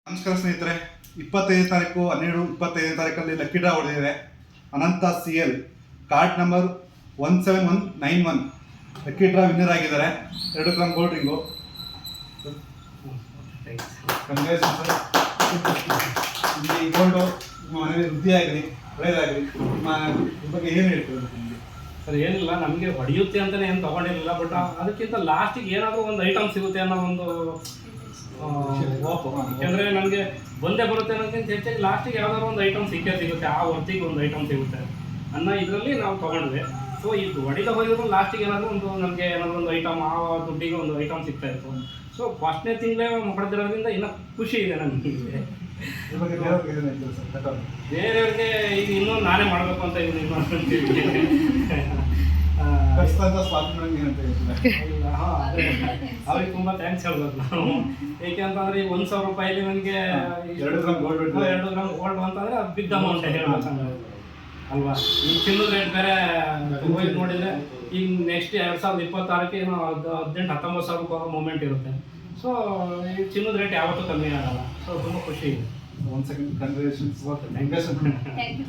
ನಮಸ್ಕಾರ ಸ್ನೇಹಿತರೆ, 25/12/25 lucky draw ಹೊಡೆದಿದೆ. ಅನಂತ CL card number 17191 lucky draw winner ಆಗಿದ್ದಾರೆ. 2 gram gold ring. Congratulation sir. ಈ ಗೋಲ್ಡು ನಿಮ್ಮ ಮನೆಯಲ್ಲಿ ವೃದ್ಧಿ ಆಗಲಿ, ಒಳ್ಳೆಯದಾಗಲಿ. ನಿಮ್ಮ ಬಗ್ಗೆ ಏನು ಹೇಳ್ತೀವಿ ನಿಮಗೆ? ಸರ್ ಏನಿಲ್ಲ, ನಮಗೆ ಹೊಡೆಯುತ್ತೆ ಅಂತಲೇ ಏನು ತೊಗೊಂಡಿರಲಿಲ್ಲ. ಬಟ್ ಅದಕ್ಕಿಂತ ಲಾಸ್ಟಿಗೆ ಏನಾದರೂ ಒಂದು ಐಟಮ್ ಸಿಗುತ್ತೆ ಅನ್ನೋ ಒಂದು ಹೋಪು. ಯಾಕೆಂದರೆ ನನಗೆ ಬಂದೇ ಬರುತ್ತೆ ಅನ್ನೋದಕ್ಕಿಂತ ಹೆಚ್ಚಾಗಿ ಲಾಸ್ಟಿಗೆ ಯಾವ್ದಾದ್ರು ಒಂದು ಐಟಮ್ ಸಿಗುತ್ತೆ, ಆ ಹೊತ್ತಿಗೆ ಒಂದು ಐಟಮ್ ಸಿಗುತ್ತೆ ಅನ್ನೋ ಇದರಲ್ಲಿ ನಾವು ತೊಗೊಂಡ್ವಿ. ಸೊ ಇದು ಹೊಡಿತಾ ಹೋಗಿದ್ರು ಲಾಸ್ಟಿಗೆ ಏನಾದರೂ ನಮಗೆ ಏನಾದರೂ ಒಂದು ಐಟಮ್, ಆ ದುಡ್ಡಿಗೆ ಒಂದು ಐಟಮ್ ಸಿಗ್ತಾ ಇತ್ತು. ಸೊ ಫಸ್ಟ್ನೇ ತಿಂಗಳೇ ಹೊಡೆದಿರೋದ್ರಿಂದ ಇನ್ನೂ ಖುಷಿ ಇದೆ ನನಗೆ. ಬೇರೆಯವ್ರಿಗೆ ಈಗ ಇನ್ನೂ ನಾನೇ ಮಾಡಬೇಕು ಅಂತ ಇದ್ದೀನಿ. ಅವ್ರಿಗೆ ತುಂಬ ಥ್ಯಾಂಕ್ಸ್ ಹೇಳ್ಬೇಕು ನಾವು. ಏಕೆ ಅಂತಂದ್ರೆ ಈಗ 1,000 ರೂಪಾಯಿಲಿ ನನಗೆ 2 ಗ್ರಾಮ್ ಗೋಲ್ಡ್ ಅಂತಂದ್ರೆ ಅದು ಬಿಗ್ ಅಮೌಂಟ್ ಹೇಳ್ಬೇಕಂದ್ರೆ ಅಲ್ವಾ. ಈಗ ಚಿನ್ನದ ರೇಟ್ ಬೇರೆ ಹೋಗಿ ನೋಡಿದರೆ ಈಗ ನೆಕ್ಸ್ಟ್ 2026ಕ್ಕೆ ಏನೋ 18,000-19,000 ರೂಪಾಯಿ ಮೂಮೆಂಟ್ ಇರುತ್ತೆ. ಸೊ ಈ ಚಿನ್ನದ ರೇಟ್ ಯಾವತ್ತೂ ಕಮ್ಮಿ ಆಗಲ್ಲ. ಸೊ ತುಂಬ ಖುಷಿ ಇದೆ. Once again, congratulations. Okay, thank you.